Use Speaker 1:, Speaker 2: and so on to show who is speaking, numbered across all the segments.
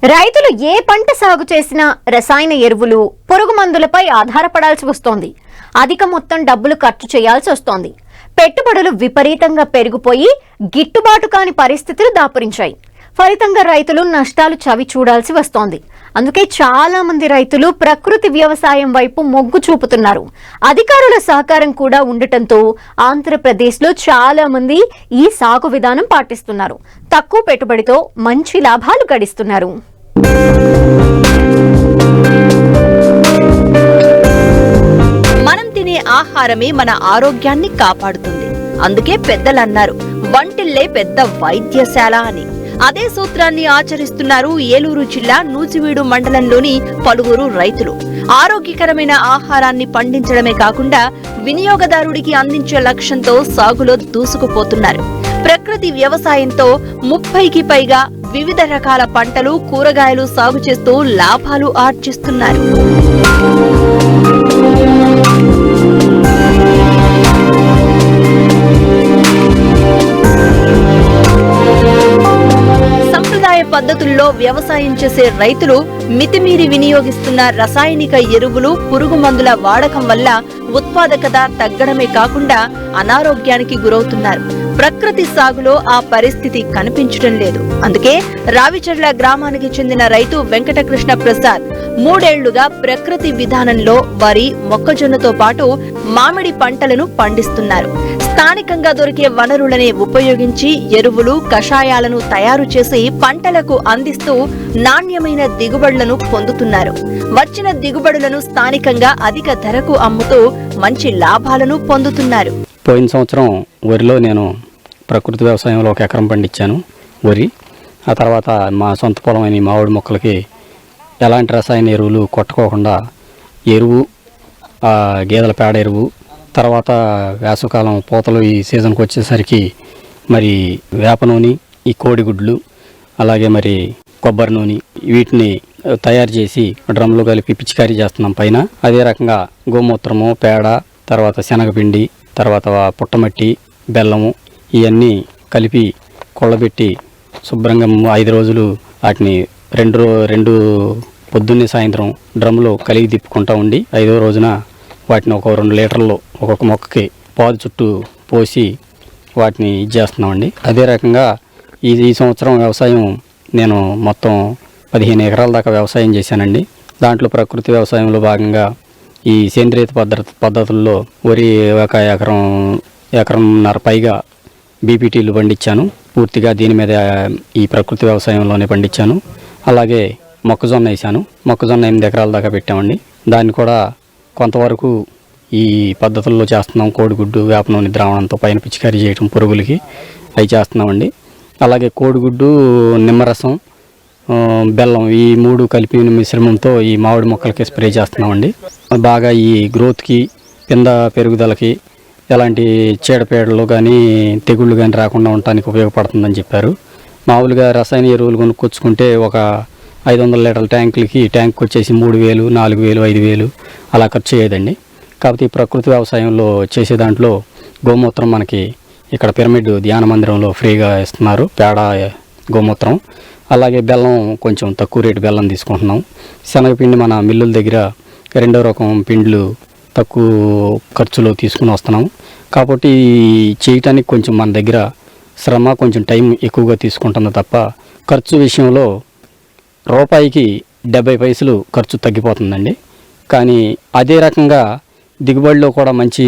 Speaker 1: రైతులు ఏ పంట సాగు చేసినా రసాయన ఎరువులు, పురుగు మందులపై ఆధారపడాల్సి వస్తోంది. అధిక మొత్తం డబ్బులు ఖర్చు చేయాల్సి వస్తోంది. పెట్టుబడులు విపరీతంగా పెరిగిపోయి గిట్టుబాటు కాని పరిస్థితులు దాపురించాయి. ఫలితంగా రైతులు నష్టాలు చవి చూడాల్సి వస్తోంది. అందుకే చాలా మంది రైతులు ప్రకృతి వ్యవసాయం వైపు మొగ్గు చూపుతున్నారు. అధికారుల సహకారం కూడా ఉండటంతో ఆంధ్రప్రదేశ్లో చాలా మంది ఈ సాగు విధానం పాటిస్తున్నారు. తక్కువ పెట్టుబడితో మంచి లాభాలు గడిస్తున్నారు.
Speaker 2: మనం తినే ఆహారమే మన ఆరోగ్యాన్ని కాపాడుతుంది. అందుకే పెద్దలన్నారు, వంటిల్లే పెద్ద వైద్యశాల అని. అదే సూత్రాన్ని ఆచరిస్తున్నారు ఏలూరు జిల్లా నూజివీడు మండలంలోని పలువురు రైతులు. ఆరోగ్యకరమైన ఆహారాన్ని పండించడమే కాకుండా వినియోగదారుడికి అందించే లక్ష్యంతో సాగులో దూసుకుపోతున్నారు. ప్రకృతి వ్యవసాయంతో 30కి పైగా వివిధ రకాల పంటలు, కూరగాయలు సాగు చేస్తూ లాభాలు ఆర్జిస్తున్నారు. పద్ధతుల్లో వ్యవసాయం చేసే రైతులు మితిమీరి వినియోగిస్తున్న రసాయనిక ఎరువులు, పురుగు మందుల వాడకం వల్ల ఉత్పాదకత తగ్గడమే కాకుండా అనారోగ్యానికి గురవుతున్నారు. ప్రకృతి సాగులో ఆ పరిస్థితి కనిపించడం లేదు. అందుకే రావిచర్ల గ్రామానికి చెందిన రైతు వెంకటకృష్ణ ప్రసాద్ 3 ఏళ్లుగా ప్రకృతి విధానంలో వరి, మొక్కజొన్నతో పాటు మామిడి పంటలను పండిస్తున్నారు. స్థానికంగా దొరికే వనరులనే ఉపయోగించి ఎరువులు, కషాయాలను తయారు చేసి పంటలకు అందిస్తూ నాణ్యమైన దిగుబడులను పొందుతున్నారు. వచ్చిన దిగుబడులను స్థానికంగా అధిక ధరకు అమ్ముతూ మంచి లాభాలను పొందుతున్నారు.
Speaker 3: పోయిన సంవత్సరం వరిలో నేను ప్రకృతి వ్యవసాయంలో 1 ఎకరం పండించాను వరి. ఆ తర్వాత మా సొంత పొలమైన మామిడి మొక్కలకి ఎలాంటి రసాయన ఎరువులు కొట్టుకోకుండా ఎరువు, గేదెల పేడ ఎరువు, తర్వాత వేసవకాలం పూతలు ఈ సీజన్కి వచ్చేసరికి మరి వేప నూనె, ఈ కోడిగుడ్లు, అలాగే మరి కొబ్బరి నూనె, వీటిని తయారు చేసి డ్రమ్లో కలిపి పిచికారీ చేస్తున్నాం పైన. అదే రకంగా గోమూత్రము, పేడ, తర్వాత శనగపిండి, తర్వాత పుట్టమట్టి, బెల్లము ఇవన్నీ కలిపి కొల్లబెట్టి శుభ్రంగా 5 రోజులు వాటిని రెండు పొద్దున్నే సాయంత్రం డ్రమ్లో కలిగి తిప్పుకుంటూ ఉండి 5వ రోజున వాటిని ఒక 2 లీటర్లు ఒక్కొక్క మొక్కకి పాదు చుట్టూ పోసి వాటిని ఇచ్చేస్తున్నామండి. అదే రకంగా ఈ సంవత్సరం వ్యవసాయం నేను మొత్తం 15 ఎకరాల దాకా వ్యవసాయం చేశానండి. దాంట్లో ప్రకృతి వ్యవసాయంలో భాగంగా ఈ సేంద్రియ పద్ధతుల్లో వరి 1 ఎకరంన్నర పైగా బీపీటీలు పండించాను. పూర్తిగా దీని మీద ఈ ప్రకృతి వ్యవసాయంలోనే పండించాను. అలాగే మొక్కజొన్న వేసాను. మొక్కజొన్న 8 ఎకరాల దాకా పెట్టామండి. దాన్ని కూడా కొంతవరకు ఈ పద్ధతుల్లో చేస్తున్నాం. కోడిగుడ్డు, వేప నూనె ద్రావణంతో పైన పిచికారీ చేయటం పురుగులకి అవి చేస్తున్నామండి. అలాగే కోడిగుడ్డు, నిమ్మరసం, బెల్లం ఈ 3 కలిపి మిశ్రమంతో ఈ మామిడి మొక్కలకి స్ప్రే చేస్తున్నామండి. బాగా ఈ గ్రోత్కి, పింద పెరుగుదలకి ఎలాంటి చీడపీడలు కానీ తెగుళ్ళు కానీ రాకుండా ఉండటానికి ఉపయోగపడుతుందని చెప్పారు. మామూలుగా రసాయన ఎరువులు కొనుక్కొచ్చుకుంటే ఒక 500 లీటర్ల ట్యాంక్ వచ్చేసి 3000, 4000, 5000 అలా ఖర్చు అయ్యేదండి. కాబట్టి ఈ ప్రకృతి వ్యవసాయంలో చేసే దాంట్లో గోమూత్రం మనకి ఇక్కడ పిరమిడ్ ధ్యాన మందిరంలో ఫ్రీగా ఇస్తున్నారు, పేడ, గోమూత్రం. అలాగే బెల్లం కొంచెం తక్కువ రేటు బెల్లం తీసుకుంటున్నాం. శనగపిండి మన మిల్లుల దగ్గర 2వ రకం పిండిలు తక్కువ ఖర్చులో తీసుకుని వస్తున్నాం. కాబట్టి చేయటానికి కొంచెం మన దగ్గర శ్రమ, కొంచెం టైం ఎక్కువగా తీసుకుంటుంది తప్ప ఖర్చు విషయంలో రూపాయికి 70 పైసలు ఖర్చు తగ్గిపోతుందండి. కానీ అదే రకంగా దిగుబడిలో కూడా మంచి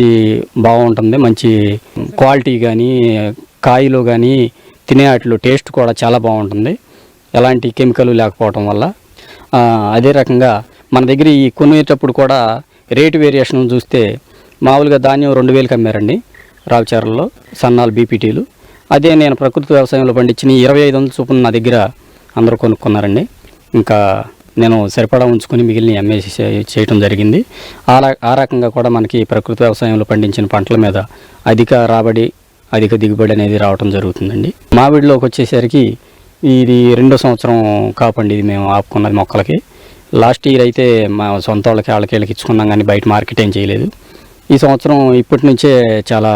Speaker 3: బాగుంటుంది. మంచి క్వాలిటీ కానీ, కాయలో కానీ, తినే వాటిలో టేస్ట్ కూడా చాలా బాగుంటుంది, ఎలాంటి కెమికల్ లేకపోవడం వల్ల. అదే రకంగా మన దగ్గర ఈ కొనేటప్పుడు కూడా రేటు వేరియేషన్ చూస్తే మామూలుగా ధాన్యం 2000కి అమ్మారండి రావిచర్లలో సన్నాలు బీపీటీలు. అదే నేను ప్రకృతి వ్యవసాయంలో పండించిన 2500 చొప్పున నా దగ్గర అందరూ కొనుక్కున్నారండి. ఇంకా నేను సరిపడా ఉంచుకొని మిగిలిన అమ్మేసి చేయటం జరిగింది. ఆ రకంగా కూడా మనకి ప్రకృతి వ్యవసాయంలో పండించిన పంటల మీద అధిక రాబడి, అధిక దిగుబడి అనేది రావడం జరుగుతుందండి. మామిడిలోకి వచ్చేసరికి ఇది 2వ సంవత్సరం కాపండి. ఇది మేము ఆపుకున్నది మొక్కలకి. లాస్ట్ ఇయర్ అయితే మా సొంత వాళ్ళకి ఇచ్చుకున్నాం, కానీ బయట మార్కెట్ ఏం చేయలేదు. ఈ సంవత్సరం ఇప్పటి నుంచే చాలా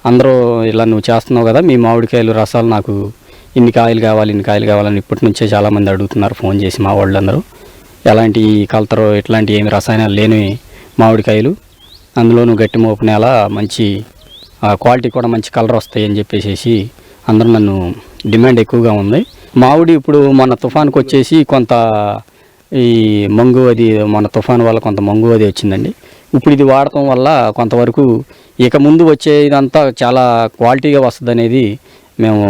Speaker 3: అందరూ ఇలా నువ్వు చేస్తున్నావు కదా, మీ మామిడికాయలు రసాలు నాకు ఇన్ని కాయలు కావాలని ఇప్పటి నుంచే చాలామంది అడుగుతున్నారు ఫోన్ చేసి మా వాళ్ళందరూ. ఎలాంటి కల్తరో ఇట్లాంటి ఏమి రసాయనాలు లేని మామిడికాయలు, అందులోనూ గట్టి మోపు నేల, మంచి క్వాలిటీ కూడా మంచి కలర్ వస్తాయి అని చెప్పేసి అందరూ నన్ను డిమాండ్ ఎక్కువగా ఉంది. మామిడి ఇప్పుడు మన తుఫాన్కి వచ్చేసి కొంత ఈ మంగు అది మన తుఫాన్ వల్ల కొంత మంగు అది వచ్చిందండి. ఇప్పుడు ఇది వాడటం వల్ల కొంతవరకు ఇక ముందు వచ్చే ఇదంతా చాలా క్వాలిటీగా వస్తుంది అనేది మేము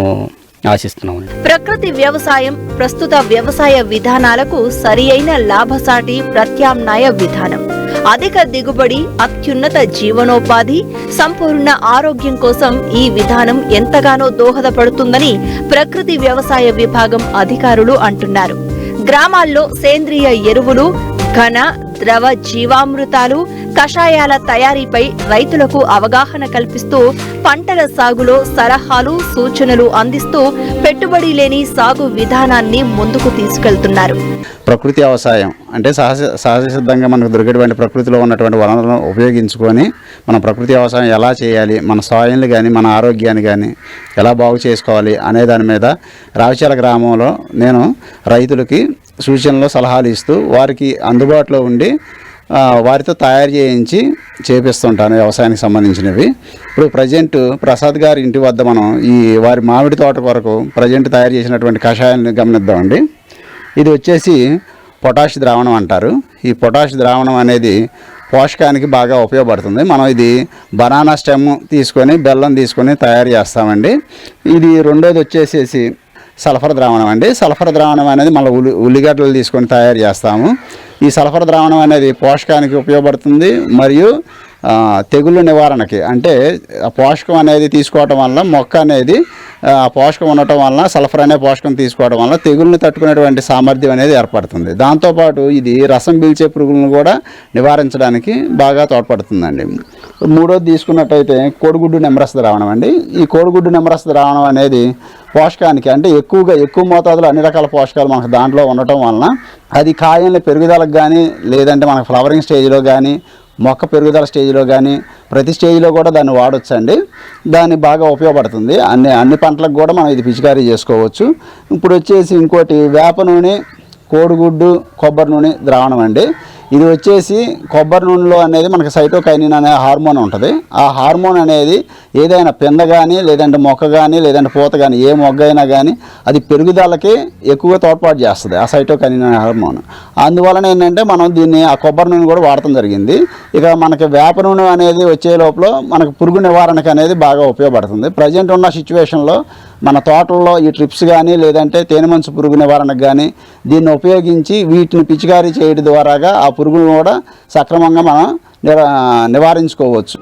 Speaker 3: ఆశిస్తున్నాం.
Speaker 2: ప్రకృతి వ్యవసాయం ప్రస్తుత వ్యవసాయ విధానాలకు సరి అయిన లాభసాటి ప్రత్యామ్నాయ విధానం. అధిక దిగుబడి, అత్యున్నత జీవనోపాధి, సంపూర్ణ ఆరోగ్యం కోసం ఈ విధానం ఎంతగానో దోహదపడుతుందని ప్రకృతి వ్యవసాయ విభాగం అధికారులు అంటున్నారు. గ్రామాల్లో సేంద్రియ ఎరువులు, ఘన, ద్రవ జీవామృతాలు, కషాయాల తయారీపై రైతులకు అవగాహన కల్పిస్తూ పంటల సాగులో సలహాలు, సూచనలు అందిస్తూ పెట్టుబడి లేని సాగు విధానాన్ని ముందుకు తీసుకెళ్తున్నారు.
Speaker 4: ప్రకృతి వ్యవసాయం అంటే సహజ సిద్ధంగా మనకు దొరికేటువంటి ప్రకృతిలో ఉన్నటువంటి వనరులను ఉపయోగించుకొని మనం ప్రకృతి వ్యవసాయం ఎలా చేయాలి, మన సాయిల్ని కానీ మన ఆరోగ్యాన్ని కానీ ఎలా బాగు చేసుకోవాలి అనే దాని మీద రావిచర్ల గ్రామంలో నేను రైతులకి సూచనలు, సలహాలు ఇస్తూ వారికి అందుబాటులో ఉండి వారితో తయారు చేయించి చేపిస్తుంటాను వ్యవసాయానికి సంబంధించినవి. ఇప్పుడు ప్రజెంట్ ప్రసాద్ గారి ఇంటి వద్ద మనం ఈ వారి మామిడి తోట కొరకు ప్రజెంట్ తయారు చేసినటువంటి కషాయాన్ని గమనిద్దామండి. ఇది వచ్చేసి పొటాష్ ద్రావణం అంటారు. ఈ పొటాష్ ద్రావణం అనేది పోషకానికి బాగా ఉపయోగపడుతుంది. మనం ఇది బనానా స్టెమ్ తీసుకొని బెల్లం తీసుకొని తయారు చేస్తామండి. ఇది రెండోది వచ్చేసేసి సల్ఫర్ ద్రావణం అండి. సల్ఫర్ ద్రావణం అనేది మళ్ళీ ఉల్లిగడ్డలు తీసుకొని తయారు చేస్తాము. ఈ సల్ఫర్ ద్రావణం అనేది పోషకానికి ఉపయోగపడుతుంది మరియు తెగుళ్ళ నివారణకి, అంటే ఆ పోషకం అనేది తీసుకోవటం వల్ల మొక్క అనేది ఆ పోషకం ఉండటం వలన, సల్ఫర్ అనే పోషకం తీసుకోవడం వల్ల తెగుళ్ళని తట్టుకునేటువంటి సామర్థ్యం అనేది ఏర్పడుతుంది. దాంతోపాటు ఇది రసం పీల్చే పురుగులను కూడా నివారించడానికి బాగా తోడ్పడుతుందండి. మూడోది తీసుకున్నట్టయితే కోడిగుడ్డు నెమరస ద్రావణం అండి. ఈ కోడిగుడ్డు నెమరస ద్రావణం అనేది పోషకానికి, అంటే ఎక్కువ మోతాదులో అన్ని రకాల పోషకాలు మనకు దాంట్లో ఉండటం వలన అది కాయల పెరుగుదలకు కానీ, లేదంటే మనకు ఫ్లవరింగ్ స్టేజ్లో కానీ, మొక్క పెరుగుదల స్టేజ్లో కానీ ప్రతి స్టేజ్లో కూడా దాన్ని వాడొచ్చండి. దాన్ని బాగా ఉపయోగపడుతుంది. అన్ని పంటలకు కూడా మనం ఇది పిచికారీ చేసుకోవచ్చు. ఇప్పుడు వచ్చేసి ఇంకోటి వేప నూనె, కోడిగుడ్డు, కొబ్బరి నూనె ద్రావణం అండి. ఇది వచ్చేసి కొబ్బరి నూనెలో అనేది మనకి సైటోకైనిన్ అనే హార్మోన్ ఉంటుంది. ఆ హార్మోన్ అనేది ఏదైనా పింద కానీ, లేదంటే మొక్క కానీ, లేదంటే పూత కానీ, ఏ మొగ్గ అయినా కానీ అది పెరుగుదలకి ఎక్కువగా తోడ్పాటు చేస్తుంది ఆ సైటోకైనిన్ అనే హార్మోన్. అందువలన ఏంటంటే మనం దీన్ని ఆ కొబ్బరి నూనె కూడా వాడటం జరిగింది. ఇక మనకి వేప నూనె అనేది వచ్చే లోపల మనకు పురుగు నివారణకు అనేది బాగా ఉపయోగపడుతుంది. ప్రజెంట్ ఉన్న సిచ్యువేషన్లో మన తోటల్లో ఈ ట్రిప్స్ కానీ, లేదంటే తేనెమంచు పురుగు నివారణకు కానీ దీన్ని ఉపయోగించి వీటిని పిచికారీ చేయడం ద్వారాగా ఆ పురుగులను కూడా సక్రమంగా మనం నివారించుకోవచ్చు.